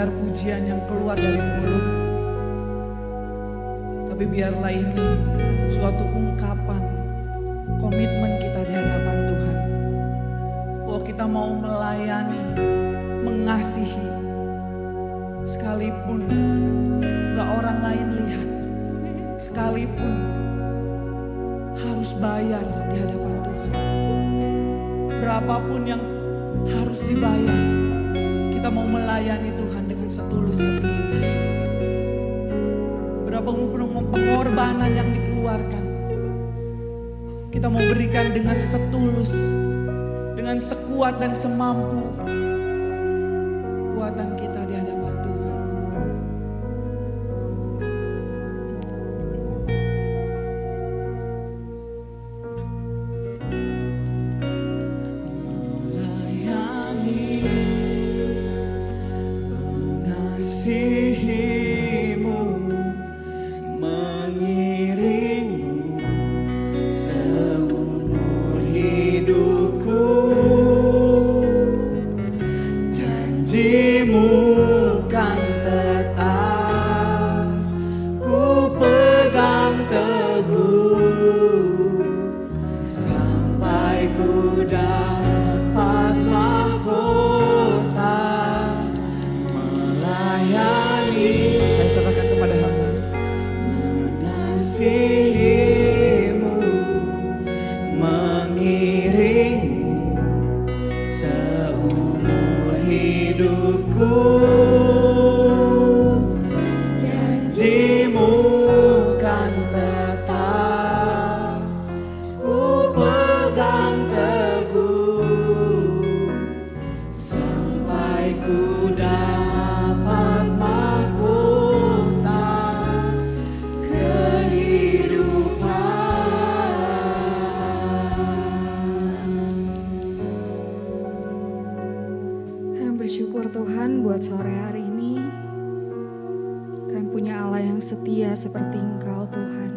sekadar pujian yang keluar dari mulut, tapi biarlah ini suatu ungkapan komitmen kita di hadapan Tuhan. Bahwa kita mau melayani, mengasihi, sekalipun gak orang lain lihat, sekalipun harus bayar di hadapan Tuhan. Berapapun yang harus dibayar, kita mau melayani Tuhan dengan setulus hati kita. Berapapun pengorbanan yang dikeluarkan, kita mau berikan dengan setulus, dengan sekuat dan semampu kekuatan kita di hadapan Tuhan. Melayani, mengasihimu, mengiringmu seumur hidupku. Janjimu kan tetap ku pegang teguh sampai ku dapat mahkota melayani. Saya serahkan kepada hamba. Mengasihimu, mengiringmu seumur hidupku. Janjimu kan tetap ku pegang teguh sampai ku dapat mahkota kehidupan. Kami bersyukur Tuhan buat sore hari ini. Kami punya Allah yang setia seperti Engkau Tuhan.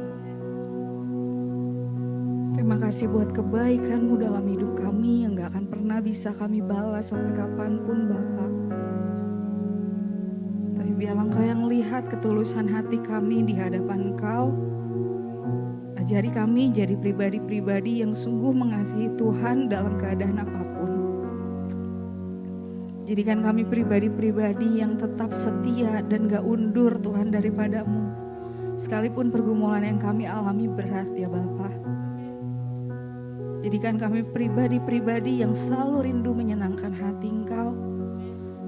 Terima kasih buat kebaikan-Mu dalam hidup kami yang gak akan pernah bisa kami balas sampai kapanpun Bapa. Tapi biarlah Engkau yang lihat ketulusan hati kami di hadapan Engkau. Ajari kami jadi pribadi-pribadi yang sungguh mengasihi Tuhan dalam keadaan apapun. Jadikan kami pribadi-pribadi yang tetap setia dan gak undur Tuhan daripada-Mu. Sekalipun pergumulan yang kami alami berat ya Bapa. Jadikan kami pribadi-pribadi yang selalu rindu menyenangkan hati Engkau.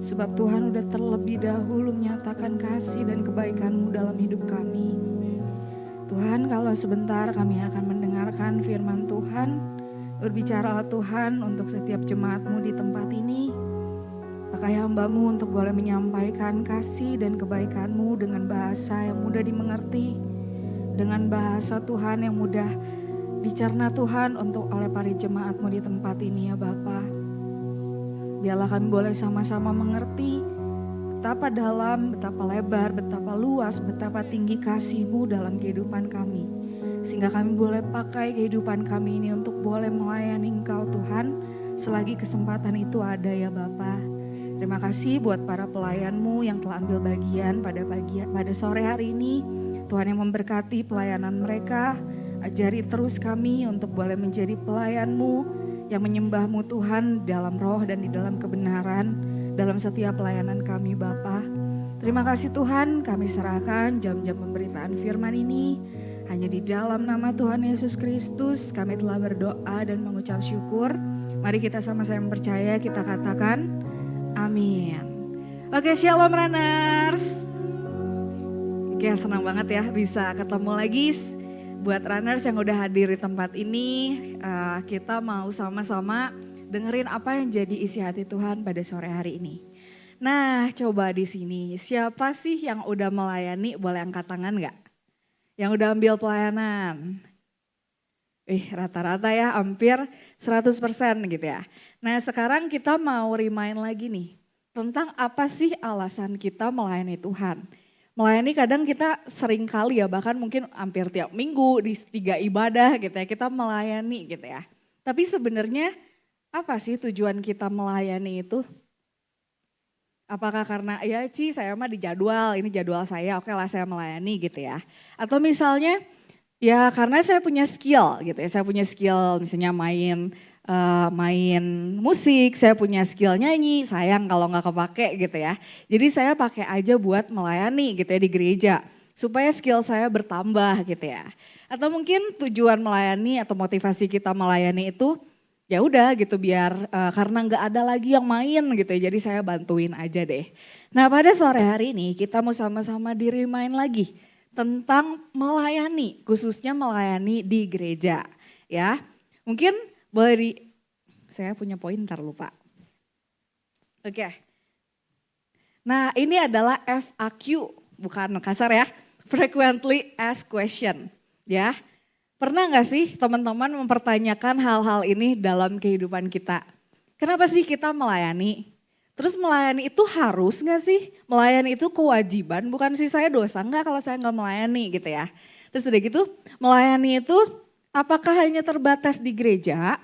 Sebab Tuhan udah terlebih dahulu menyatakan kasih dan kebaikan-Mu dalam hidup kami. Tuhan, kalau sebentar kami akan mendengarkan firman Tuhan. Berbicaralah Tuhan untuk setiap jemaat-Mu di tempat ini. Pakai hamba-Mu untuk boleh menyampaikan kasih dan kebaikan-Mu dengan bahasa yang mudah dimengerti. Dengan bahasa Tuhan yang mudah dicerna Tuhan untuk oleh para jemaat-Mu di tempat ini ya Bapa. Biarlah kami boleh sama-sama mengerti betapa dalam, betapa lebar, betapa luas, betapa tinggi kasih-Mu dalam kehidupan kami. Sehingga kami boleh pakai kehidupan kami ini untuk boleh melayani Engkau Tuhan selagi kesempatan itu ada ya Bapa. Terima kasih buat para pelayan-Mu yang telah ambil bagian pada sore hari ini. Tuhan yang memberkati pelayanan mereka. Ajari terus kami untuk boleh menjadi pelayan-Mu yang menyembah-Mu Tuhan dalam roh dan di dalam kebenaran dalam setiap pelayanan kami Bapa. Terima kasih Tuhan, kami serahkan jam-jam pemberitaan firman ini. Hanya di dalam nama Tuhan Yesus Kristus kami telah berdoa dan mengucap syukur. Mari kita sama-sama percaya, kita katakan amin. Oke, shalom runners. Oke, senang banget ya bisa ketemu lagi. Buat runners yang udah hadir di tempat ini, kita mau sama-sama dengerin apa yang jadi isi hati Tuhan pada sore hari ini. Nah, coba di sini, siapa sih yang udah melayani? Boleh angkat tangan gak? Yang udah ambil pelayanan? Rata-rata ya, hampir 100% gitu ya. Nah, sekarang kita mau remind lagi nih, tentang apa sih alasan kita melayani Tuhan. Melayani kadang kita sering kali ya, bahkan mungkin hampir tiap minggu di 3 ibadah gitu ya, kita melayani gitu ya. Tapi sebenarnya apa sih tujuan kita melayani itu? Apakah karena ya saya mah di jadwal, ini jadwal saya, oke lah saya melayani gitu ya. Atau misalnya ya karena saya punya skill gitu ya, saya punya skill misalnya main musik, saya punya skill nyanyi, sayang kalau nggak kepake gitu ya. Jadi saya pakai aja buat melayani gitu ya di gereja, supaya skill saya bertambah gitu ya. Atau mungkin tujuan melayani atau motivasi kita melayani itu ya udah gitu biar karena nggak ada lagi yang main gitu ya, jadi saya bantuin aja deh. Nah pada sore hari ini kita mau sama-sama di-remind lagi tentang melayani, khususnya melayani di gereja ya. Mungkin saya punya poin ntar lupa. Oke. Nah ini adalah FAQ, bukan kasar ya, frequently asked question ya. Pernah gak sih teman-teman mempertanyakan hal-hal ini dalam kehidupan kita? Kenapa sih kita melayani? Terus melayani itu harus gak sih? Melayani itu kewajiban, bukan sih saya dosa enggak kalau saya gak melayani gitu ya. Terus udah gitu, melayani itu apakah hanya terbatas di gereja?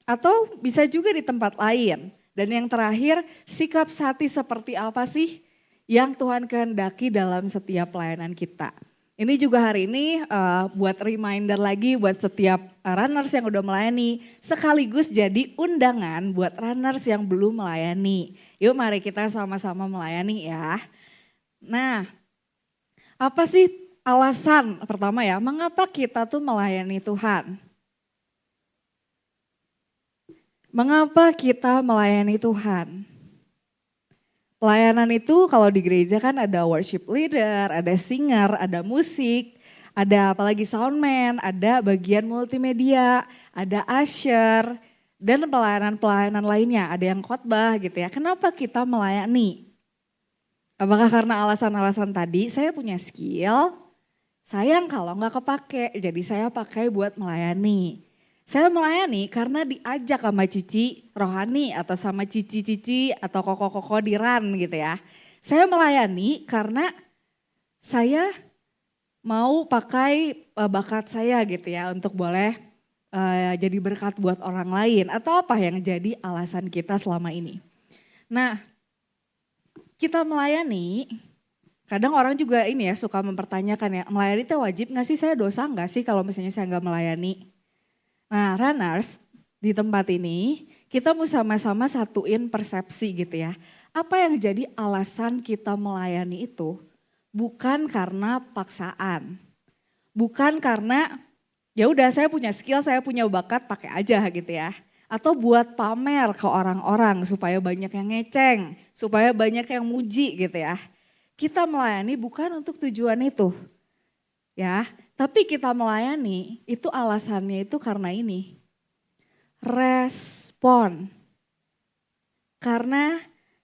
Atau bisa juga di tempat lain? Dan yang terakhir, sikap hati seperti apa sih yang Tuhan kehendaki dalam setiap pelayanan kita? Ini juga hari ini buat reminder lagi buat setiap runners yang udah melayani. Sekaligus jadi undangan buat runners yang belum melayani. Yuk mari kita sama-sama melayani ya. Nah apa sih alasan pertama ya mengapa kita tuh melayani Tuhan? Mengapa kita melayani Tuhan? Pelayanan itu kalau di gereja kan ada worship leader, ada singer, ada musik, ada apalagi soundman, ada bagian multimedia, ada usher, dan pelayanan-pelayanan lainnya, ada yang khotbah gitu ya. Kenapa kita melayani? Apakah karena alasan-alasan tadi, saya punya skill, sayang kalau nggak kepake, jadi saya pakai buat melayani. Saya melayani karena diajak sama cici rohani atau sama cici-cici atau koko-koko di RAN gitu ya. Saya melayani karena saya mau pakai bakat saya gitu ya untuk boleh jadi berkat buat orang lain. Atau apa yang jadi alasan kita selama ini. Nah kita melayani, kadang orang juga ini ya suka mempertanyakan ya, melayani itu wajib gak sih, saya dosa gak sih kalau misalnya saya gak melayani. Nah runners di tempat ini kita mau sama-sama satuin persepsi gitu ya. Apa yang jadi alasan kita melayani itu bukan karena paksaan. Bukan karena ya udah saya punya skill, saya punya bakat pakai aja gitu ya. Atau buat pamer ke orang-orang supaya banyak yang ngeceng, supaya banyak yang muji gitu ya. Kita melayani bukan untuk tujuan itu. Ya, tapi kita melayani itu alasannya itu karena ini. Respon. Karena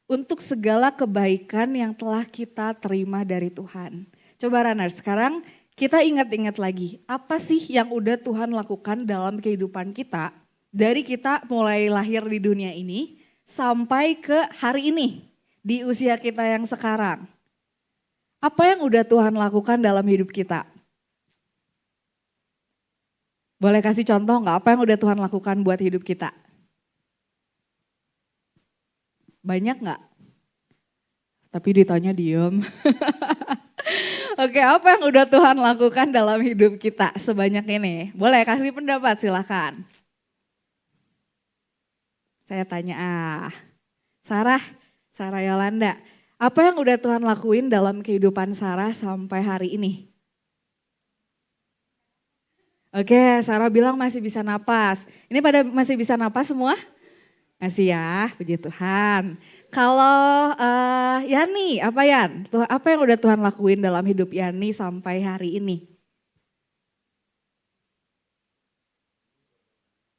untuk segala kebaikan yang telah kita terima dari Tuhan. Coba runner, sekarang kita ingat-ingat lagi. Apa sih yang udah Tuhan lakukan dalam kehidupan kita. Dari kita mulai lahir di dunia ini sampai ke hari ini. Di usia kita yang sekarang. Apa yang udah Tuhan lakukan dalam hidup kita? Boleh kasih contoh nggak apa yang udah Tuhan lakukan buat hidup kita? Banyak nggak? Tapi ditanya diem. Oke, apa yang udah Tuhan lakukan dalam hidup kita sebanyak ini? Boleh kasih pendapat silahkan. Saya tanya Sarah Yolanda. Apa yang udah Tuhan lakuin dalam kehidupan Sarah sampai hari ini? Oke, Sarah bilang masih bisa napas. Ini pada masih bisa napas semua? Masih ya, puji Tuhan. Kalau Yani, apa Yan? Apa yang udah Tuhan lakuin dalam hidup Yani sampai hari ini?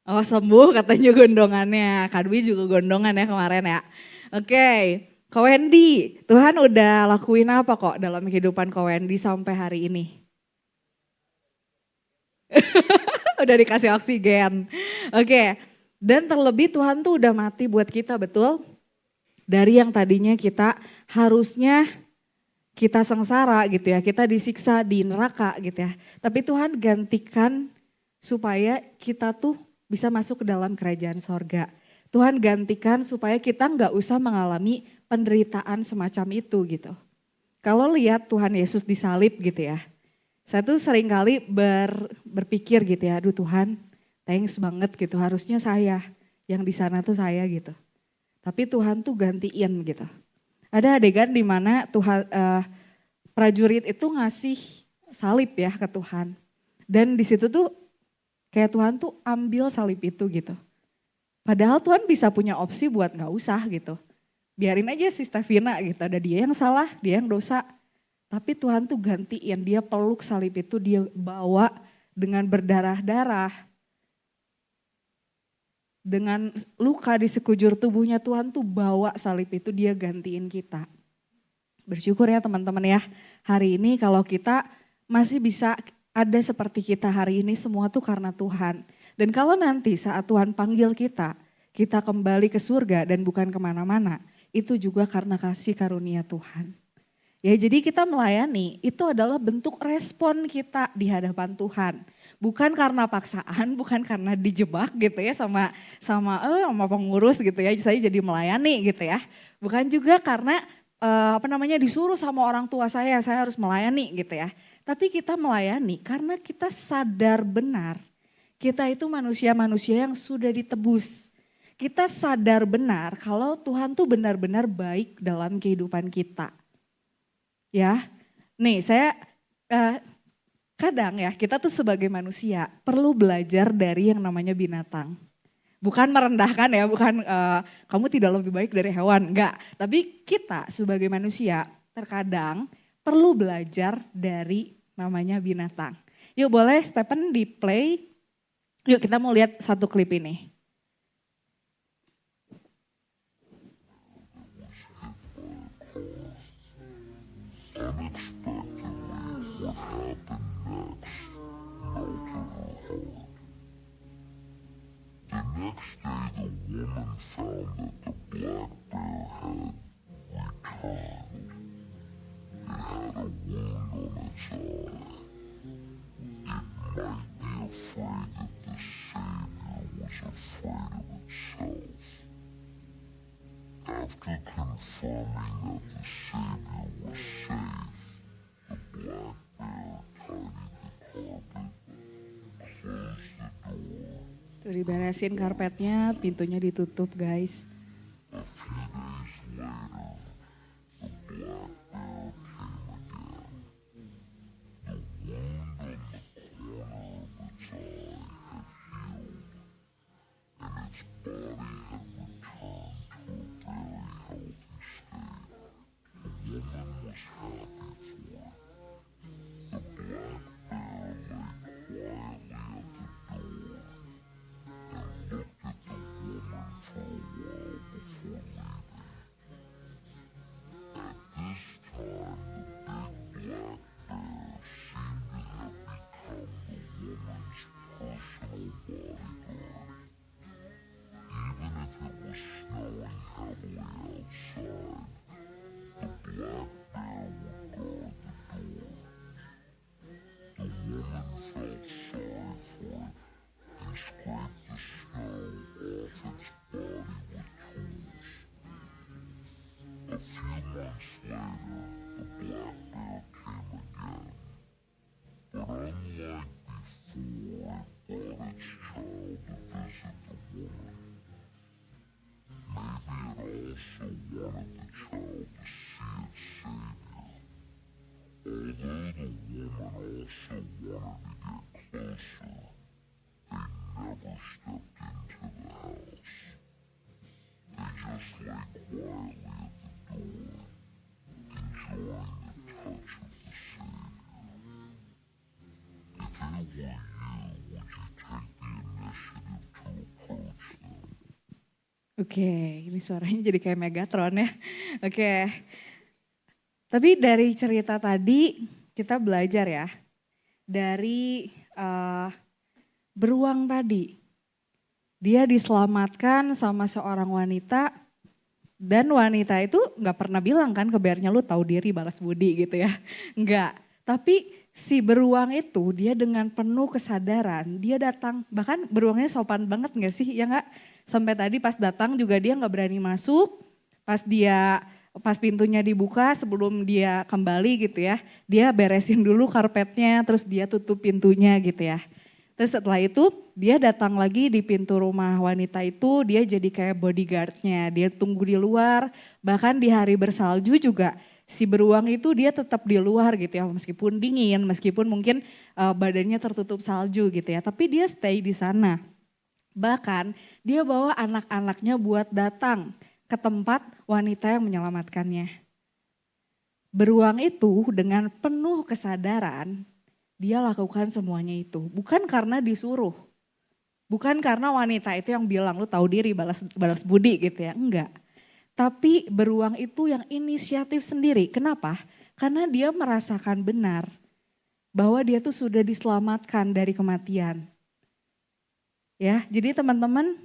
Oh sembuh katanya gondongannya, Kak Dwi juga gondongan ya kemarin ya. Oke, Kak Wendy, Tuhan udah lakuin apa kok dalam kehidupan Kak Wendy sampai hari ini? Udah dikasih oksigen. Oke, dan terlebih Tuhan tuh udah mati buat kita, betul? Dari yang tadinya kita harusnya kita sengsara gitu ya, kita disiksa di neraka gitu ya. Tapi Tuhan gantikan supaya kita tuh bisa masuk ke dalam kerajaan sorga. Tuhan gantikan supaya kita nggak usah mengalami penderitaan semacam itu gitu. Kalau lihat Tuhan Yesus disalib gitu ya, saya tuh seringkali berpikir gitu ya, aduh Tuhan thanks banget gitu, harusnya saya yang di sana tuh saya gitu. Tapi Tuhan tuh gantiin gitu. Ada adegan di mana Tuhan prajurit itu ngasih salib ya ke Tuhan. Dan di situ tuh kayak Tuhan tuh ambil salib itu gitu. Padahal Tuhan bisa punya opsi buat gak usah gitu. Biarin aja si Stevina gitu, ada dia yang salah, dia yang dosa. Tapi Tuhan tuh gantiin, dia peluk salib itu, dia bawa dengan berdarah-darah. Dengan luka di sekujur tubuhnya, Tuhan tuh bawa salib itu, dia gantiin kita. Bersyukur ya teman-teman ya, hari ini kalau kita masih bisa ada seperti kita hari ini, semua tuh karena Tuhan. Dan kalau nanti saat Tuhan panggil kita kembali ke surga dan bukan kemana-mana, itu juga karena kasih karunia Tuhan. Ya jadi kita melayani itu adalah bentuk respon kita di hadapan Tuhan. Bukan karena paksaan, bukan karena dijebak gitu ya sama pengurus gitu ya, saya jadi melayani gitu ya. Bukan juga karena disuruh sama orang tua saya harus melayani gitu ya. Tapi kita melayani karena kita sadar benar kita itu manusia-manusia yang sudah ditebus. Kita sadar benar kalau Tuhan tuh benar-benar baik dalam kehidupan kita. Ya, nih saya kadang ya kita tuh sebagai manusia perlu belajar dari yang namanya binatang. Bukan merendahkan ya, bukan kamu tidak lebih baik dari hewan, enggak. Tapi kita sebagai manusia terkadang perlu belajar dari namanya binatang. Yuk boleh Stephen di play. Yuk kita mau lihat satu klip ini. Tuh diberesin karpetnya, pintunya ditutup guys. Oke, ini suaranya jadi kayak Megatron ya. Oke. Tapi dari cerita tadi kita belajar ya. Dari beruang tadi. Dia diselamatkan sama seorang wanita. Dan wanita itu gak pernah bilang kan ke bearnya lu tahu diri balas budi gitu ya. Enggak. Tapi si beruang itu dia dengan penuh kesadaran, dia datang, bahkan beruangnya sopan banget gak sih, ya gak? Sampai tadi pas datang juga dia gak berani masuk, pas pintunya dibuka sebelum dia kembali gitu ya, dia beresin dulu karpetnya, terus dia tutup pintunya gitu ya. Terus setelah itu dia datang lagi di pintu rumah wanita itu, dia jadi kayak bodyguardnya, dia tunggu di luar, bahkan di hari bersalju juga si beruang itu dia tetap di luar gitu ya, meskipun dingin, meskipun mungkin badannya tertutup salju gitu ya, tapi dia stay di sana. Bahkan dia bawa anak-anaknya buat datang ke tempat wanita yang menyelamatkannya. Beruang itu dengan penuh kesadaran, dia lakukan semuanya itu. Bukan karena disuruh, bukan karena wanita itu yang bilang, lu tahu diri balas budi gitu ya, enggak. Tapi beruang itu yang inisiatif sendiri. Kenapa? Karena dia merasakan benar bahwa dia tuh sudah diselamatkan dari kematian. Ya, jadi teman-teman,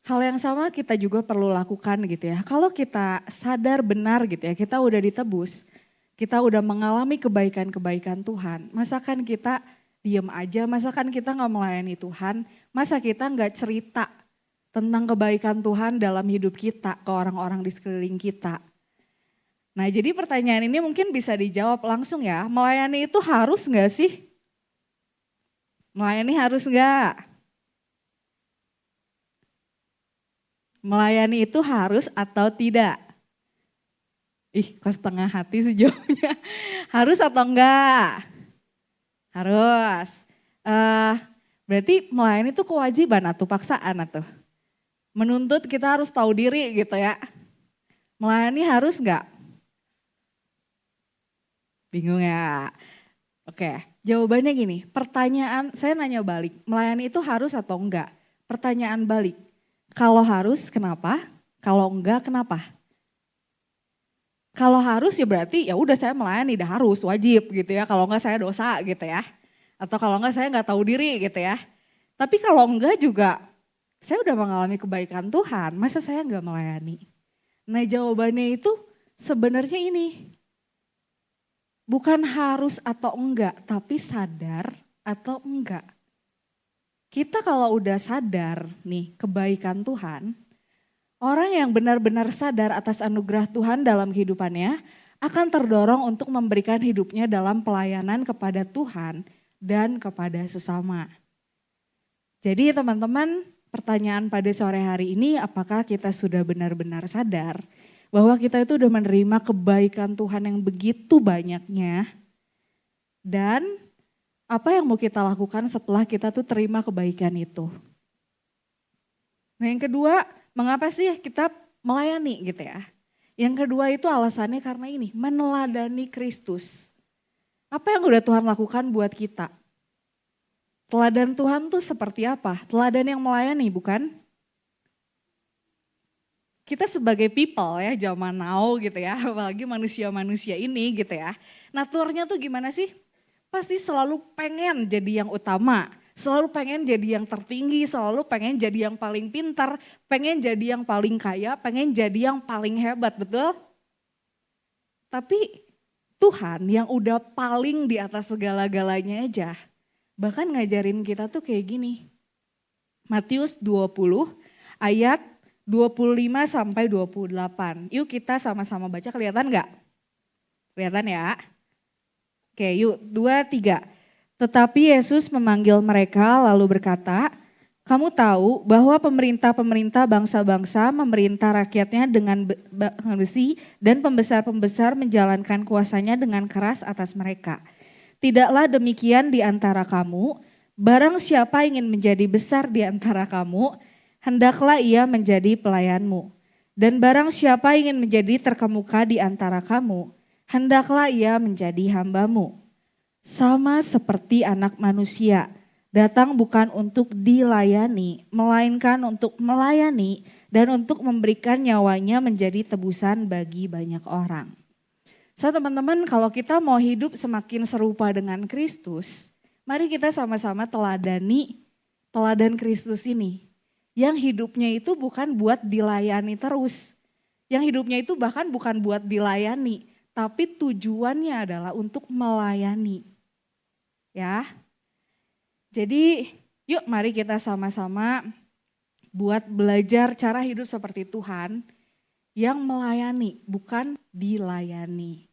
hal yang sama kita juga perlu lakukan gitu ya. Kalau kita sadar benar gitu ya, kita udah ditebus, kita udah mengalami kebaikan-kebaikan Tuhan. Masakan kita diem aja, masakan kita gak melayani Tuhan, masa kita gak cerita tentang kebaikan Tuhan dalam hidup kita ke orang-orang di sekeliling kita. Nah jadi pertanyaan ini mungkin bisa dijawab langsung ya, melayani itu harus gak sih? Melayani harus gak? Melayani itu harus atau tidak? Ih kok setengah hati sejauhnya, harus atau enggak? Harus. Berarti melayani itu kewajiban atau paksaan atau? Menuntut kita harus tahu diri gitu ya. Melayani harus enggak? Bingung ya? Oke, jawabannya gini, pertanyaan saya nanya balik, melayani itu harus atau enggak? Pertanyaan balik, kalau harus kenapa? Kalau enggak kenapa? Kalau harus ya berarti ya udah saya melayani, dah harus, wajib gitu ya. Kalau enggak saya dosa gitu ya. Atau kalau enggak saya enggak tahu diri gitu ya. Tapi kalau enggak juga saya udah mengalami kebaikan Tuhan, masa saya enggak melayani? Nah jawabannya itu sebenarnya ini, bukan harus atau enggak, tapi sadar atau enggak. Kita kalau udah sadar nih kebaikan Tuhan, orang yang benar-benar sadar atas anugerah Tuhan dalam kehidupannya akan terdorong untuk memberikan hidupnya dalam pelayanan kepada Tuhan dan kepada sesama. Jadi teman-teman, pertanyaan pada sore hari ini, apakah kita sudah benar-benar sadar bahwa kita itu udah menerima kebaikan Tuhan yang begitu banyaknya, dan apa yang mau kita lakukan setelah kita tuh terima kebaikan itu. Nah yang kedua, mengapa sih kita melayani gitu ya? Yang kedua itu alasannya karena ini, meneladani Kristus. Apa yang udah Tuhan lakukan buat kita? Teladan Tuhan tuh seperti apa? Teladan yang melayani bukan? Kita sebagai people ya, zaman now gitu ya, apalagi manusia-manusia ini gitu ya. Naturnya tuh gimana sih? Pasti selalu pengen jadi yang utama, selalu pengen jadi yang tertinggi, selalu pengen jadi yang paling pintar, pengen jadi yang paling kaya, pengen jadi yang paling hebat, betul? Tapi Tuhan yang udah paling di atas segala-galanya aja, bahkan ngajarin kita tuh kayak gini. Matius 20 ayat 25 sampai 28. Yuk kita sama-sama baca, kelihatan gak? Kelihatan ya? Oke yuk 2, 3. Tetapi Yesus memanggil mereka lalu berkata, kamu tahu bahwa pemerintah-pemerintah bangsa-bangsa memerintah rakyatnya dengan besi dan pembesar-pembesar menjalankan kuasanya dengan keras atas mereka. Tidaklah demikian di antara kamu, barang siapa ingin menjadi besar di antara kamu, hendaklah ia menjadi pelayanmu. Dan barang siapa ingin menjadi terkemuka di antara kamu, hendaklah ia menjadi hambamu. Sama seperti Anak Manusia, datang bukan untuk dilayani, melainkan untuk melayani dan untuk memberikan nyawanya menjadi tebusan bagi banyak orang. So teman-teman, kalau kita mau hidup semakin serupa dengan Kristus, mari kita sama-sama teladan Kristus ini. Yang hidupnya itu bukan buat dilayani terus. Yang hidupnya itu bahkan bukan buat dilayani, tapi tujuannya adalah untuk melayani. Ya. Jadi yuk mari kita sama-sama buat belajar cara hidup seperti Tuhan yang melayani, bukan dilayani.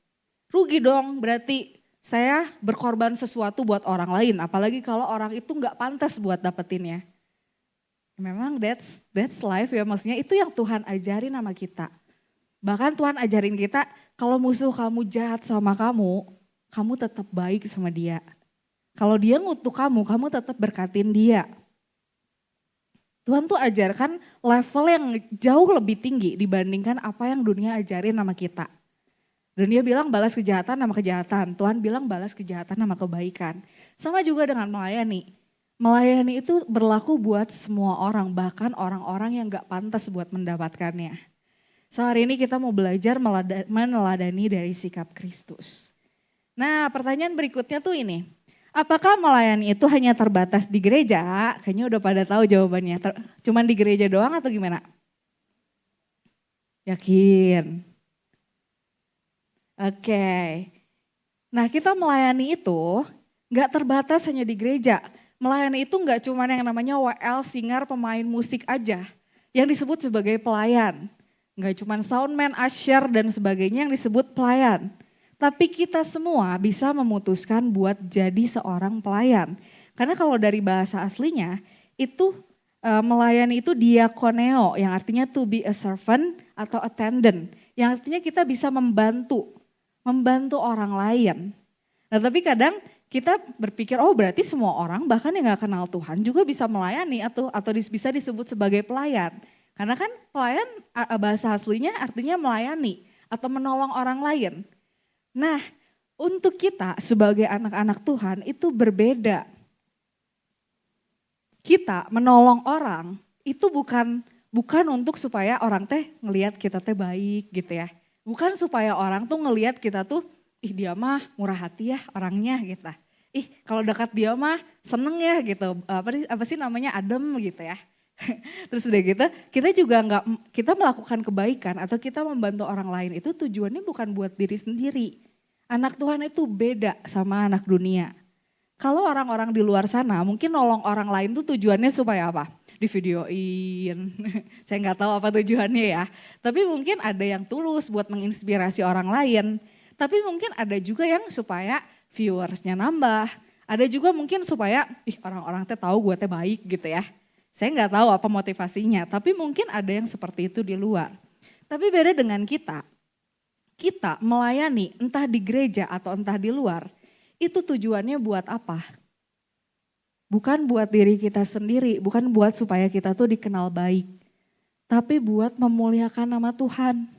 Rugi dong berarti saya berkorban sesuatu buat orang lain, apalagi kalau orang itu nggak pantas buat dapetinnya. Memang that's life ya, maksudnya itu yang Tuhan ajarin sama kita. Bahkan Tuhan ajarin kita kalau musuh kamu jahat sama kamu tetap baik sama dia. Kalau dia ngutuk kamu tetap berkatin dia. Tuhan tuh ajarkan level yang jauh lebih tinggi dibandingkan apa yang dunia ajarin sama kita. Dunia bilang balas kejahatan sama kejahatan, Tuhan bilang balas kejahatan sama kebaikan. Sama juga dengan melayani. Melayani itu berlaku buat semua orang, bahkan orang-orang yang gak pantas buat mendapatkannya. So hari ini kita mau belajar meneladani dari sikap Kristus. Nah pertanyaan berikutnya tuh ini, apakah melayani itu hanya terbatas di gereja? Kayaknya udah pada tahu jawabannya, cuman di gereja doang atau gimana? Yakin? Oke, nah kita melayani itu gak terbatas hanya di gereja. Melayani itu gak cuma yang namanya WL, singer, pemain musik aja yang disebut sebagai pelayan. Gak cuma soundman, usher dan sebagainya yang disebut pelayan. Tapi kita semua bisa memutuskan buat jadi seorang pelayan. Karena kalau dari bahasa aslinya itu melayani itu diakoneo yang artinya to be a servant atau attendant. Yang artinya kita bisa membantu orang lain. Nah tapi kadang kita berpikir, oh berarti semua orang bahkan yang gak kenal Tuhan juga bisa melayani atau bisa disebut sebagai pelayan. Karena kan pelayan bahasa aslinya artinya melayani atau menolong orang lain. Nah untuk kita sebagai anak-anak Tuhan itu berbeda. Kita menolong orang itu bukan untuk supaya orang teh ngelihat kita teh baik gitu ya. Bukan supaya orang tuh ngelihat kita tuh, ih dia mah murah hati ya orangnya gitu. Ih kalau dekat dia mah seneng ya gitu, apa sih namanya adem gitu ya. Terus udah gitu kita juga kita melakukan kebaikan atau kita membantu orang lain itu tujuannya bukan buat diri sendiri. Anak Tuhan itu beda sama anak dunia. Kalau orang-orang di luar sana mungkin nolong orang lain tuh tujuannya supaya apa? Divideoin, saya nggak tahu apa tujuannya ya. Tapi mungkin ada yang tulus buat menginspirasi orang lain. Tapi mungkin ada juga yang supaya viewersnya nambah. Ada juga mungkin supaya orang-orang teh tahu gue teh baik gitu ya. Saya nggak tahu apa motivasinya, tapi mungkin ada yang seperti itu di luar. Tapi beda dengan kita melayani entah di gereja atau entah di luar, itu tujuannya buat apa? Bukan buat diri kita sendiri, bukan buat supaya kita tuh dikenal baik. Tapi buat memuliakan nama Tuhan.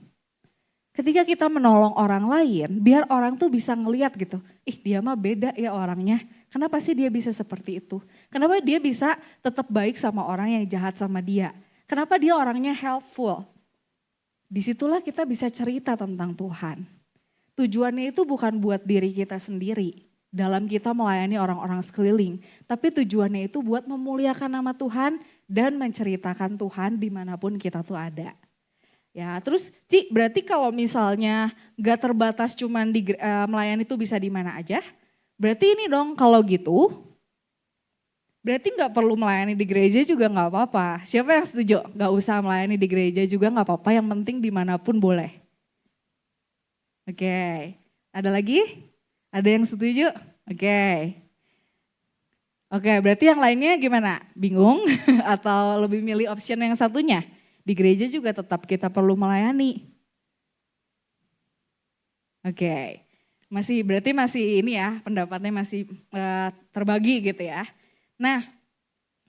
Ketika kita menolong orang lain, biar orang tuh bisa ngeliat gitu. Ih dia mah beda ya orangnya. Kenapa sih dia bisa seperti itu? Kenapa dia bisa tetap baik sama orang yang jahat sama dia? Kenapa dia orangnya helpful? Disitulah kita bisa cerita tentang Tuhan. Tujuannya itu bukan buat diri kita sendiri. Dalam kita melayani orang-orang sekeliling. Tapi tujuannya itu buat memuliakan nama Tuhan dan menceritakan Tuhan dimanapun kita tuh ada. Ya terus Ci berarti kalau misalnya gak terbatas cuman di melayani itu bisa di mana aja. Berarti ini dong kalau gitu berarti gak perlu melayani di gereja juga gak apa-apa. Siapa yang setuju? Gak usah melayani di gereja juga gak apa-apa, yang penting dimanapun boleh. Oke, ada lagi? Ada yang setuju? Oke, berarti yang lainnya gimana? Bingung atau lebih milih option yang satunya? Di gereja juga tetap kita perlu melayani. Oke, berarti masih ini ya, pendapatnya masih terbagi gitu ya. Nah,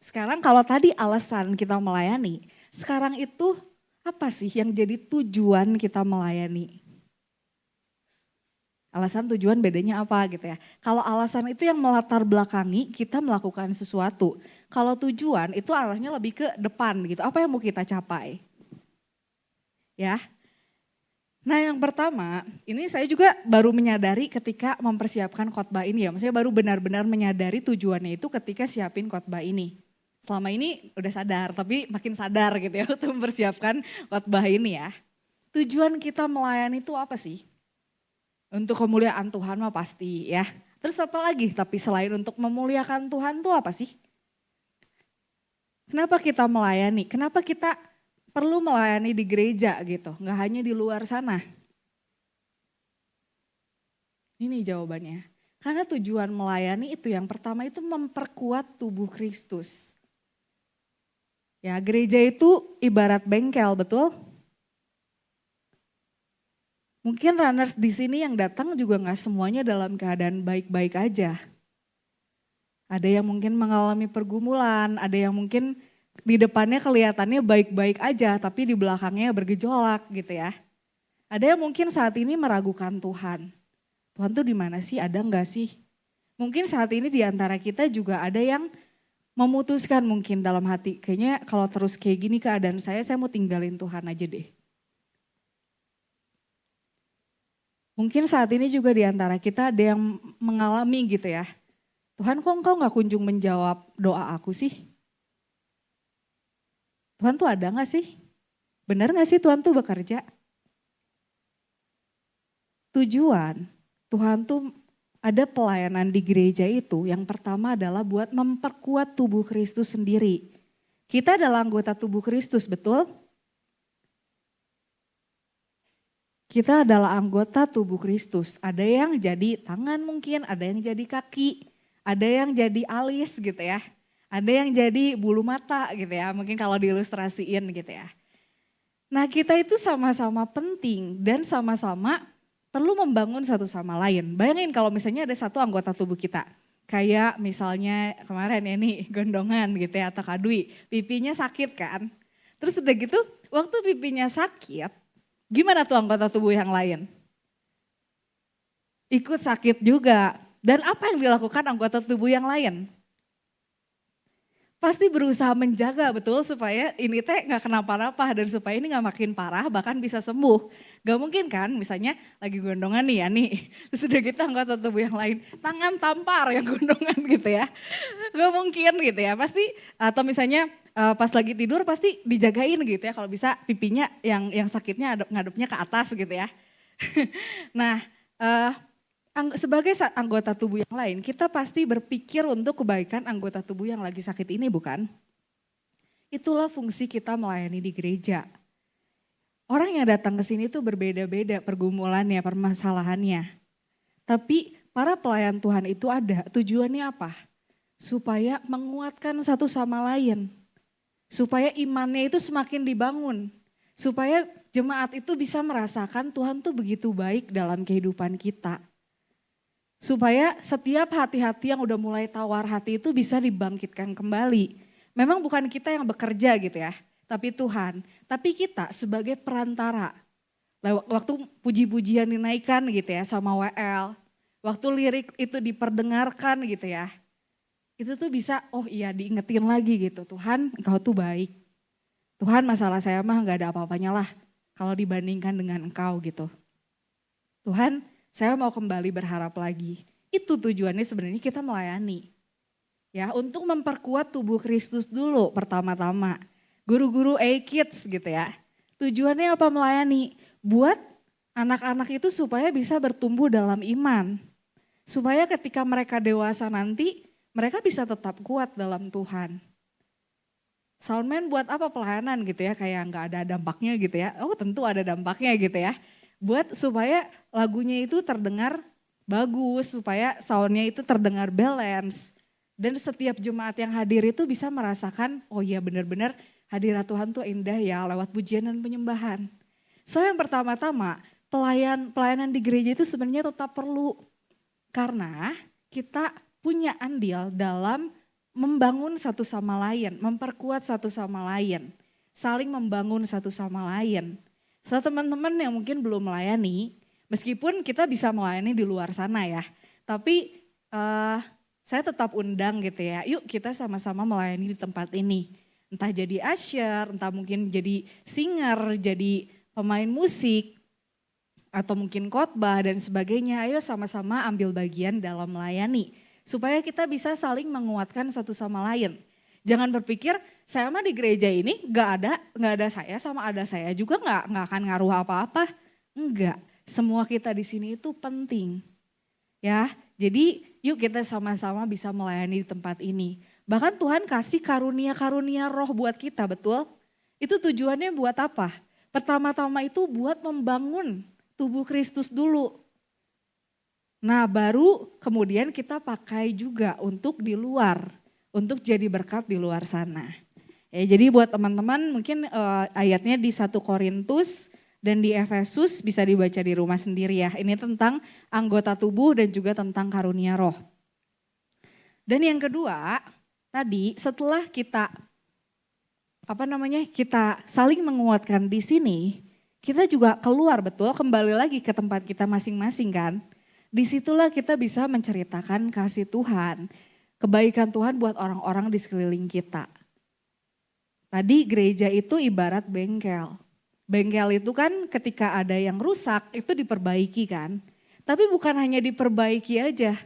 sekarang kalau tadi alasan kita melayani, sekarang itu apa sih yang jadi tujuan kita melayani? Alasan tujuan bedanya apa gitu ya. Kalau alasan itu yang melatar belakangi kita melakukan sesuatu. Kalau tujuan itu arahnya lebih ke depan gitu. Apa yang mau kita capai? Ya. Nah yang pertama, ini saya juga baru menyadari ketika mempersiapkan khotbah ini ya. Maksudnya baru benar-benar menyadari tujuannya itu ketika siapin khotbah ini. Selama ini udah sadar, tapi makin sadar gitu ya untuk mempersiapkan khotbah ini ya. Tujuan kita melayani itu apa sih? Untuk kemuliaan Tuhan mah pasti ya. Terus apa lagi? Tapi selain untuk memuliakan Tuhan tuh apa sih? Kenapa kita melayani? Kenapa kita perlu melayani di gereja gitu? Nggak hanya di luar sana. Ini jawabannya. Karena tujuan melayani itu yang pertama itu memperkuat tubuh Kristus. Ya, gereja itu ibarat bengkel, betul? Mungkin runners di sini yang datang juga nggak semuanya dalam keadaan baik-baik aja. Ada yang mungkin mengalami pergumulan, ada yang mungkin di depannya kelihatannya baik-baik aja, tapi di belakangnya bergejolak gitu ya. Ada yang mungkin saat ini meragukan Tuhan. Tuhan tuh di mana sih? Ada nggak sih? Mungkin saat ini di antara kita juga ada yang memutuskan mungkin dalam hati, kayaknya kalau terus kayak gini keadaan saya mau tinggalin Tuhan aja deh. Mungkin saat ini juga di antara kita ada yang mengalami gitu ya. Tuhan kok engkau gak kunjung menjawab doa aku sih? Tuhan tuh ada gak sih? Benar gak sih Tuhan tuh bekerja? Tujuan Tuhan tuh ada pelayanan di gereja itu yang pertama adalah buat memperkuat tubuh Kristus sendiri. Kita adalah anggota tubuh Kristus, betul? Kita adalah anggota tubuh Kristus. Ada yang jadi tangan mungkin, ada yang jadi kaki, ada yang jadi alis gitu ya. Ada yang jadi bulu mata gitu ya, mungkin kalau diilustrasiin gitu ya. Nah kita itu sama-sama penting dan sama-sama perlu membangun satu sama lain. Bayangin kalau misalnya ada satu anggota tubuh kita. Kayak misalnya kemarin ya nih gondongan gitu ya atau kadui, pipinya sakit kan. Terus udah gitu waktu pipinya sakit, gimana tuh anggota tubuh yang lain? Ikut sakit juga. Dan apa yang dilakukan anggota tubuh yang lain? Pasti berusaha menjaga betul supaya ini teh gak kenapa-napa dan supaya ini gak makin parah bahkan bisa sembuh. Gak mungkin kan misalnya lagi gondongan nih ya nih. Terus udah gitu anggota tubuh yang lain tangan tampar yang gondongan gitu ya. Gak mungkin gitu ya pasti atau misalnya pas lagi tidur pasti dijagain gitu ya. Kalau bisa pipinya yang sakitnya ngadepnya ke atas gitu ya. Nah sebagai anggota tubuh yang lain, kita pasti berpikir untuk kebaikan anggota tubuh yang lagi sakit ini, bukan? Itulah fungsi kita melayani di gereja. Orang yang datang ke sini tuh berbeda-beda pergumulannya, permasalahannya. Tapi para pelayan Tuhan itu ada, tujuannya apa? Supaya menguatkan satu sama lain. Supaya imannya itu semakin dibangun. Supaya jemaat itu bisa merasakan Tuhan tuh begitu baik dalam kehidupan kita. Supaya setiap hati-hati yang udah mulai tawar hati itu bisa dibangkitkan kembali. Memang bukan kita yang bekerja gitu ya, tapi Tuhan. Tapi kita sebagai perantara. Waktu puji-pujian dinaikkan gitu ya sama WL. Waktu lirik itu diperdengarkan gitu ya. Itu tuh bisa, oh iya diingetin lagi gitu. Tuhan engkau tuh baik. Tuhan masalah saya mah gak ada apa-apanya lah kalau dibandingkan dengan engkau gitu. Tuhan saya mau kembali berharap lagi. Itu tujuannya sebenarnya kita melayani. Ya, untuk memperkuat tubuh Kristus dulu pertama-tama. Guru-guru A-Kids gitu ya. Tujuannya apa melayani? Buat anak-anak itu supaya bisa bertumbuh dalam iman. Supaya ketika mereka dewasa nanti, mereka bisa tetap kuat dalam Tuhan. Soundman buat apa pelayanan gitu ya, kayak nggak ada dampaknya gitu ya. Oh tentu ada dampaknya gitu ya. Buat supaya lagunya itu terdengar bagus, supaya soundnya itu terdengar balance. Dan setiap jemaat yang hadir itu bisa merasakan, oh iya benar-benar hadirat Tuhan tuh indah ya lewat pujian dan penyembahan. So yang pertama-tama pelayanan di gereja itu sebenarnya tetap perlu. Karena kita punya andil dalam membangun satu sama lain, memperkuat satu sama lain. Saling membangun satu sama lain. So teman-teman yang mungkin belum melayani, meskipun kita bisa melayani di luar sana ya. Tapi saya tetap undang gitu ya, yuk kita sama-sama melayani di tempat ini. Entah jadi usher, entah mungkin jadi singer, jadi pemain musik, atau mungkin khotbah dan sebagainya. Ayo sama-sama ambil bagian dalam melayani. Supaya kita bisa saling menguatkan satu sama lain. Jangan berpikir saya mah di gereja ini nggak ada saya sama ada saya juga nggak akan ngaruh apa-apa. Enggak. Semua kita di sini itu penting. Ya, jadi yuk kita sama-sama bisa melayani di tempat ini. Bahkan Tuhan kasih karunia-karunia roh buat kita, betul? Itu tujuannya buat apa? Pertama-tama itu buat membangun tubuh Kristus dulu. Nah baru kemudian kita pakai juga untuk di luar, untuk jadi berkat di luar sana. Ya, jadi buat teman-teman mungkin ayatnya di 1 Korintus dan di Efesus bisa dibaca di rumah sendiri ya. Ini tentang anggota tubuh dan juga tentang karunia roh. Dan yang kedua, tadi setelah kita kita saling menguatkan di sini, kita juga keluar betul, kembali lagi ke tempat kita masing-masing kan. Disitulah kita bisa menceritakan kasih Tuhan, kebaikan Tuhan buat orang-orang di sekeliling kita. Tadi gereja itu ibarat bengkel. Bengkel itu kan ketika ada yang rusak itu diperbaiki kan. Tapi bukan hanya diperbaiki aja,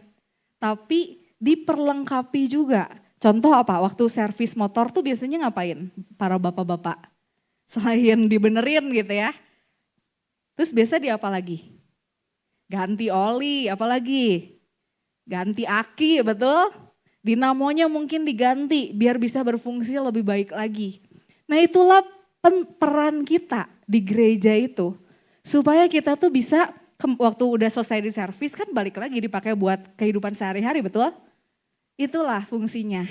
tapi diperlengkapi juga. Contoh apa? Waktu servis motor tuh biasanya ngapain para bapak-bapak? Selain dibenerin gitu ya. Terus biasa di apa lagi? Ganti oli, apalagi? Ganti aki, betul? Dinamonya mungkin diganti biar bisa berfungsi lebih baik lagi. Nah itulah peran kita di gereja itu. Supaya kita tuh bisa waktu udah selesai di servis kan balik lagi dipakai buat kehidupan sehari-hari, betul? Itulah fungsinya.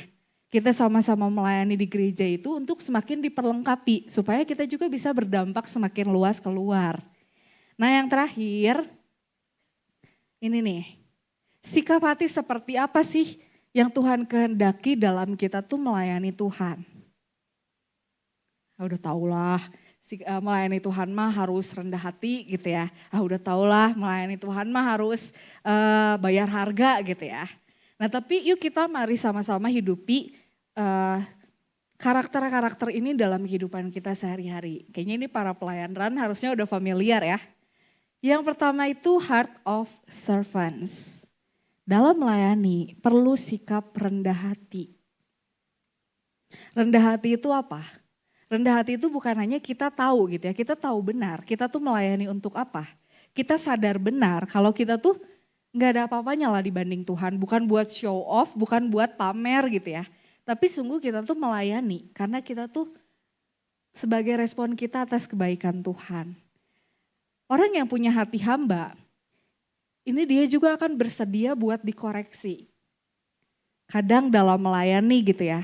Kita sama-sama melayani di gereja itu untuk semakin diperlengkapi. Supaya kita juga bisa berdampak semakin luas keluar. Nah yang terakhir, ini nih. Sikap hati seperti apa sih yang Tuhan kehendaki dalam kita tuh melayani Tuhan? Udah tahulah melayani Tuhan mah harus rendah hati gitu ya. Udah tahulah melayani Tuhan mah harus bayar harga gitu ya. Nah tapi yuk kita mari sama-sama hidupi karakter-karakter ini dalam kehidupan kita sehari-hari. Kayaknya ini para pelayan RAN harusnya udah familiar ya. Yang pertama itu heart of servants. Dalam melayani perlu sikap rendah hati. Rendah hati itu apa? Rendah hati itu bukan hanya kita tahu gitu ya, kita tahu benar, kita tuh melayani untuk apa. Kita sadar benar kalau kita tuh gak ada apa-apanya lah dibanding Tuhan, bukan buat show off, bukan buat pamer gitu ya. Tapi sungguh kita tuh melayani karena kita tuh sebagai respon kita atas kebaikan Tuhan. Orang yang punya hati hamba, ini dia juga akan bersedia buat dikoreksi. Kadang dalam melayani gitu ya,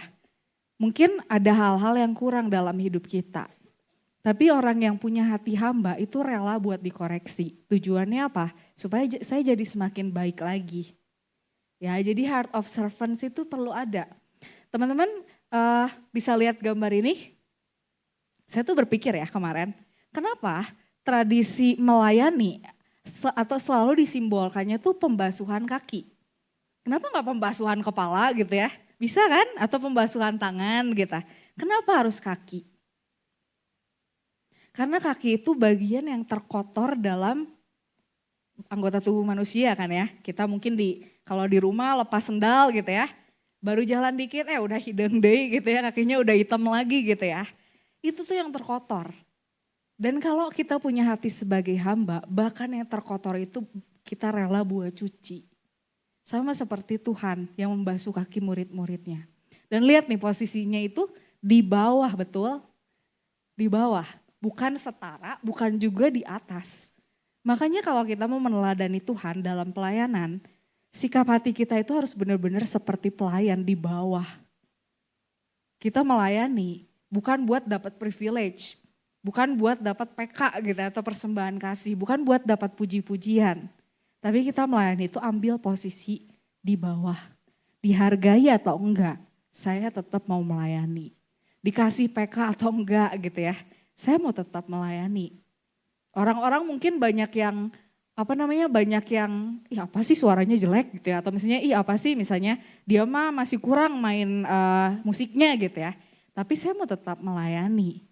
mungkin ada hal-hal yang kurang dalam hidup kita. Tapi orang yang punya hati hamba itu rela buat dikoreksi. Tujuannya apa? Supaya saya jadi semakin baik lagi. Ya, jadi heart of servants itu perlu ada. Teman-teman bisa lihat gambar ini? Saya tuh berpikir ya kemarin, kenapa tradisi melayani atau selalu disimbolkannya tuh pembasuhan kaki. Kenapa gak pembasuhan kepala gitu ya? Bisa kan? Atau pembasuhan tangan gitu. Kenapa harus kaki? Karena kaki itu bagian yang terkotor dalam anggota tubuh manusia kan ya. Kita mungkin kalau di rumah lepas sendal gitu ya. Baru jalan dikit udah hidung deh gitu ya. Kakinya udah hitam lagi gitu ya. Itu tuh yang terkotor. Dan kalau kita punya hati sebagai hamba, bahkan yang terkotor itu kita rela buat cuci. Sama seperti Tuhan yang membasuh kaki murid-muridnya. Dan lihat nih posisinya itu di bawah, betul? Di bawah, bukan setara, bukan juga di atas. Makanya kalau kita mau meneladani Tuhan dalam pelayanan, sikap hati kita itu harus benar-benar seperti pelayan di bawah. Kita melayani, bukan buat dapat privilege. Bukan buat dapat PK gitu atau persembahan kasih, bukan buat dapat puji-pujian. Tapi kita melayani itu ambil posisi di bawah. Dihargai atau enggak, saya tetap mau melayani. Dikasih PK atau enggak gitu ya, saya mau tetap melayani. Orang-orang mungkin banyak yang apa sih suaranya jelek gitu ya, atau misalnya apa sih misalnya dia mah masih kurang main musiknya gitu ya. Tapi saya mau tetap melayani.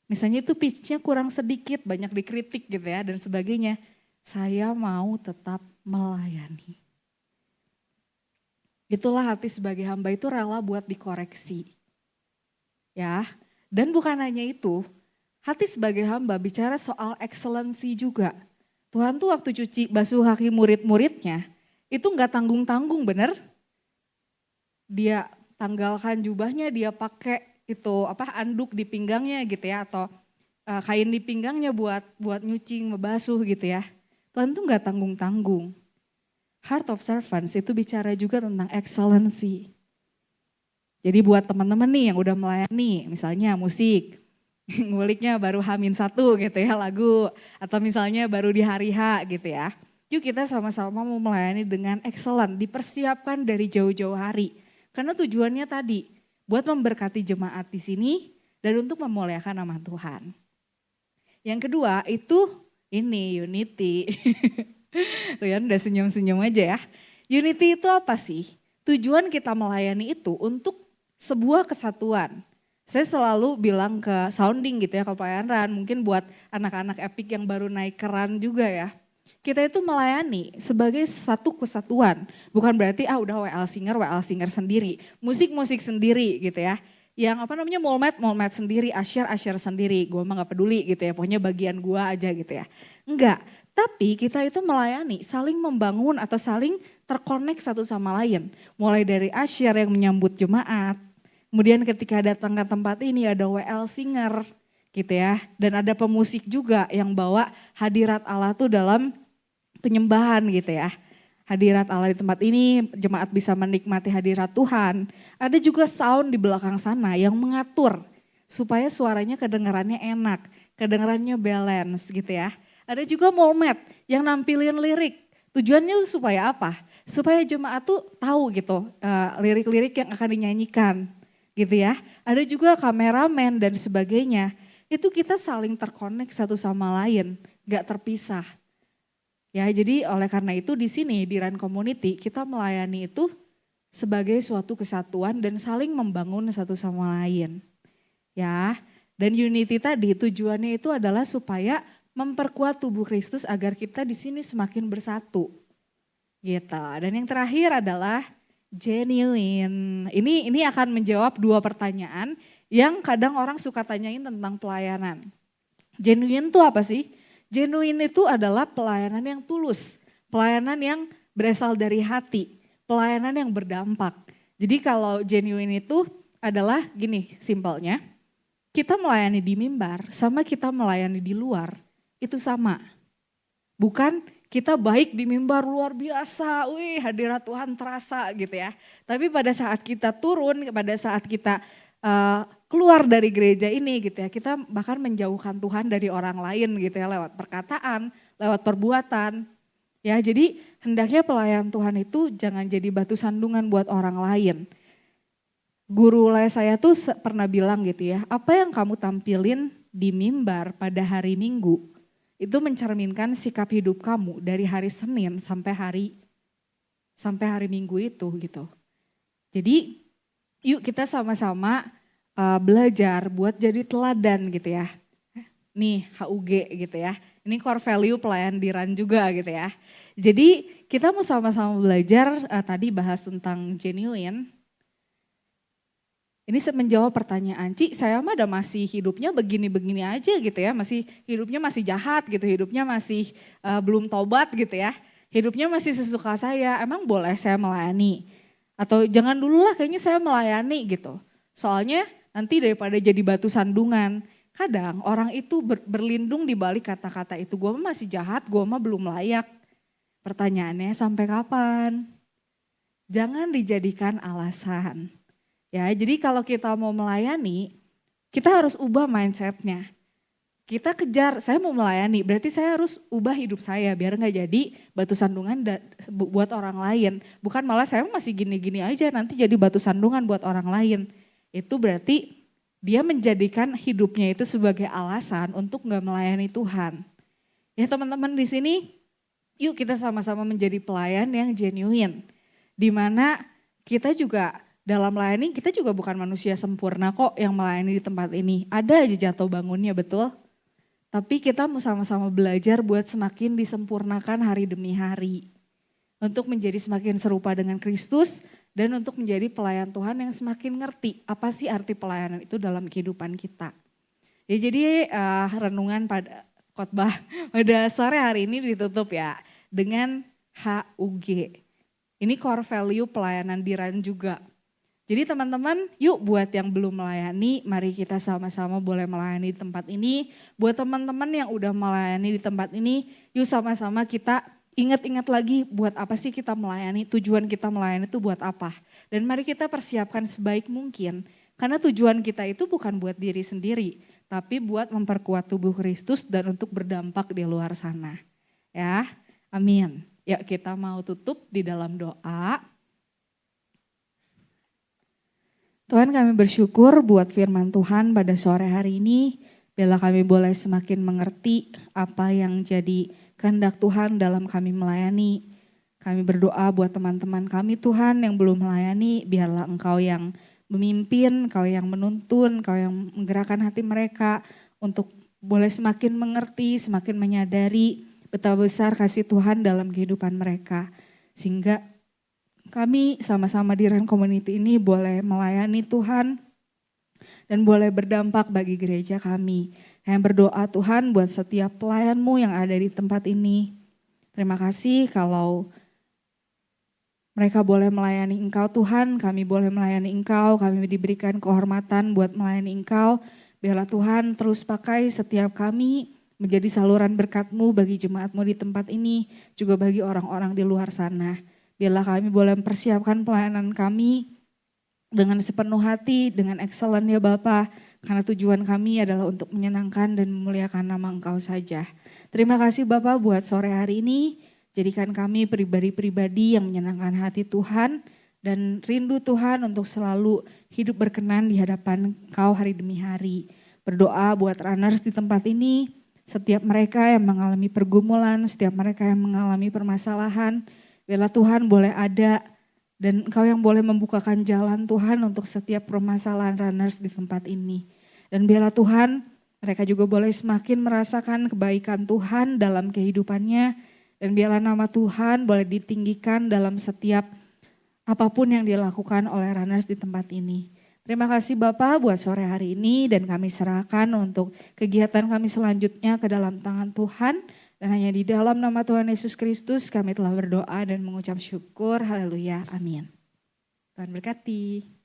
Misalnya itu pitch-nya kurang sedikit, banyak dikritik gitu ya dan sebagainya. Saya mau tetap melayani. Itulah hati sebagai hamba itu rela buat dikoreksi. Ya, dan bukan hanya itu, hati sebagai hamba bicara soal excellency juga. Tuhan tuh waktu cuci basuh kaki murid-muridnya, itu nggak tanggung-tanggung bener. Dia tanggalkan jubahnya, dia pakai itu anduk di pinggangnya gitu ya, atau kain di pinggangnya buat nyuci, ngebasuh gitu ya. Tuhan tuh nggak tanggung-tanggung. Heart of Servants itu bicara juga tentang excellency. Jadi buat teman-teman nih yang udah melayani, misalnya musik, nguliknya baru H-1 gitu ya lagu, atau misalnya baru di hari H gitu ya. Yuk kita sama-sama mau melayani dengan excellent, dipersiapkan dari jauh-jauh hari. Karena tujuannya tadi, buat memberkati jemaat di sini dan untuk memuliakan nama Tuhan. Yang kedua itu ini unity. Rian udah senyum-senyum aja ya. Unity itu apa sih? Tujuan kita melayani itu untuk sebuah kesatuan. Saya selalu bilang ke sounding gitu ya, ke pelayanan, mungkin buat anak-anak Epic yang baru naik keran juga ya. Kita itu melayani sebagai satu kesatuan. Bukan berarti udah WL singer sendiri. Musik sendiri gitu ya. Yang molmed sendiri, asyar sendiri. Gue mah gak peduli gitu ya, pokoknya bagian gue aja gitu ya. Enggak, tapi kita itu melayani, saling membangun atau saling terkonek satu sama lain. Mulai dari asyar yang menyambut jemaat, kemudian ketika datang ke tempat ini ada WL singer gitu ya. Dan ada pemusik juga yang bawa hadirat Allah tuh dalam penyembahan gitu ya. Hadirat Allah di tempat ini, jemaat bisa menikmati hadirat Tuhan. Ada juga sound di belakang sana yang mengatur supaya suaranya kedengarannya enak, kedengarannya balance gitu ya. Ada juga molmed yang nampilin lirik. Tujuannya supaya apa? Supaya jemaat tuh tahu gitu lirik-lirik yang akan dinyanyikan gitu ya. Ada juga kameramen dan sebagainya. Itu kita saling terkonek satu sama lain, gak terpisah. Ya, jadi oleh karena itu di sini di Run Community kita melayani itu sebagai suatu kesatuan dan saling membangun satu sama lain. Ya, dan unity tadi tujuannya itu adalah supaya memperkuat tubuh Kristus agar kita di sini semakin bersatu. Gitu. Dan yang terakhir adalah genuine. Ini akan menjawab dua pertanyaan yang kadang orang suka tanyain tentang pelayanan. Genuine itu apa sih? Genuine itu adalah pelayanan yang tulus, pelayanan yang berasal dari hati, pelayanan yang berdampak. Jadi kalau genuine itu adalah gini simpelnya, kita melayani di mimbar sama kita melayani di luar itu sama. Bukan kita baik di mimbar luar biasa, wih hadirat Tuhan terasa gitu ya. Tapi pada saat kita turun, pada saat kita keluar dari gereja ini gitu ya, kita bahkan menjauhkan Tuhan dari orang lain gitu ya, lewat perkataan, lewat perbuatan. Ya, jadi hendaknya pelayan Tuhan itu jangan jadi batu sandungan buat orang lain. Guru les saya tuh pernah bilang gitu ya, apa yang kamu tampilin di mimbar pada hari Minggu, itu mencerminkan sikap hidup kamu dari hari Senin sampai hari Minggu itu gitu. Jadi yuk kita sama-sama belajar buat jadi teladan gitu ya. Nih HUG gitu ya. Ini core value pelayan di Run juga gitu ya. Jadi kita mau sama-sama belajar tadi bahas tentang genuine. Ini menjawab pertanyaan, Ci saya mah ada masih hidupnya begini-begini aja gitu ya. Hidupnya masih jahat gitu, hidupnya masih belum tobat gitu ya. Hidupnya masih sesuka saya, emang boleh saya melayani? Atau jangan dulu lah kayaknya saya melayani gitu. Soalnya nanti daripada jadi batu sandungan, kadang orang itu berlindung di balik kata-kata itu. Gue mah masih jahat, gue mah belum layak. Pertanyaannya sampai kapan? Jangan dijadikan alasan. Ya, jadi kalau kita mau melayani, kita harus ubah mindsetnya. Kita kejar, saya mau melayani, berarti saya harus ubah hidup saya biar gak jadi batu sandungan buat orang lain. Bukan malah saya masih gini-gini aja nanti jadi batu sandungan buat orang lain. Itu berarti dia menjadikan hidupnya itu sebagai alasan untuk gak melayani Tuhan. Ya teman-teman di sini, yuk kita sama-sama menjadi pelayan yang genuine. Dimana kita juga dalam melayani, kita juga bukan manusia sempurna kok yang melayani di tempat ini. Ada aja jatuh bangunnya, betul? Tapi kita mau sama-sama belajar buat semakin disempurnakan hari demi hari. Untuk menjadi semakin serupa dengan Kristus dan untuk menjadi pelayan Tuhan yang semakin ngerti apa sih arti pelayanan itu dalam kehidupan kita. Ya jadi renungan pada khotbah pada sore hari ini ditutup ya dengan HUG. Ini core value pelayanan Diran juga. Jadi teman-teman, yuk buat yang belum melayani, mari kita sama-sama boleh melayani di tempat ini. Buat teman-teman yang udah melayani di tempat ini, yuk sama-sama kita ingat-ingat lagi buat apa sih kita melayani, tujuan kita melayani itu buat apa. Dan mari kita persiapkan sebaik mungkin, karena tujuan kita itu bukan buat diri sendiri, tapi buat memperkuat tubuh Kristus dan untuk berdampak di luar sana. Ya, amin. Ya kita mau tutup di dalam doa. Tuhan, kami bersyukur buat firman Tuhan pada sore hari ini. Biarlah kami boleh semakin mengerti apa yang jadi kehendak Tuhan dalam kami melayani. Kami berdoa buat teman-teman kami Tuhan yang belum melayani. Biarlah Engkau yang memimpin, Engkau yang menuntun, Engkau yang menggerakkan hati mereka untuk boleh semakin mengerti, semakin menyadari betapa besar kasih Tuhan dalam kehidupan mereka. Sehingga kami sama-sama di Ren Community ini boleh melayani Tuhan dan boleh berdampak bagi gereja kami. Yang berdoa Tuhan buat setiap pelayan-Mu yang ada di tempat ini. Terima kasih kalau mereka boleh melayani Engkau Tuhan, kami boleh melayani Engkau, kami diberikan kehormatan buat melayani Engkau. Biarlah Tuhan terus pakai setiap kami menjadi saluran berkat-Mu bagi jemaat-Mu di tempat ini, juga bagi orang-orang di luar sana. Biarlah kami boleh mempersiapkan pelayanan kami dengan sepenuh hati, dengan excellent ya Bapa, karena tujuan kami adalah untuk menyenangkan dan memuliakan nama Engkau saja. Terima kasih Bapa buat sore hari ini, jadikan kami pribadi-pribadi yang menyenangkan hati Tuhan, dan rindu Tuhan untuk selalu hidup berkenan di hadapan Engkau hari demi hari. Berdoa buat runners di tempat ini, setiap mereka yang mengalami pergumulan, setiap mereka yang mengalami permasalahan, biarlah Tuhan boleh ada dan Engkau yang boleh membukakan jalan Tuhan untuk setiap permasalahan runners di tempat ini. Dan biarlah Tuhan mereka juga boleh semakin merasakan kebaikan Tuhan dalam kehidupannya. Dan biarlah nama Tuhan boleh ditinggikan dalam setiap apapun yang dilakukan oleh runners di tempat ini. Terima kasih Bapak buat sore hari ini dan kami serahkan untuk kegiatan kami selanjutnya ke dalam tangan Tuhan. Dan hanya di dalam nama Tuhan Yesus Kristus kami telah berdoa dan mengucap syukur. Haleluya. Amin. Tuhan berkati.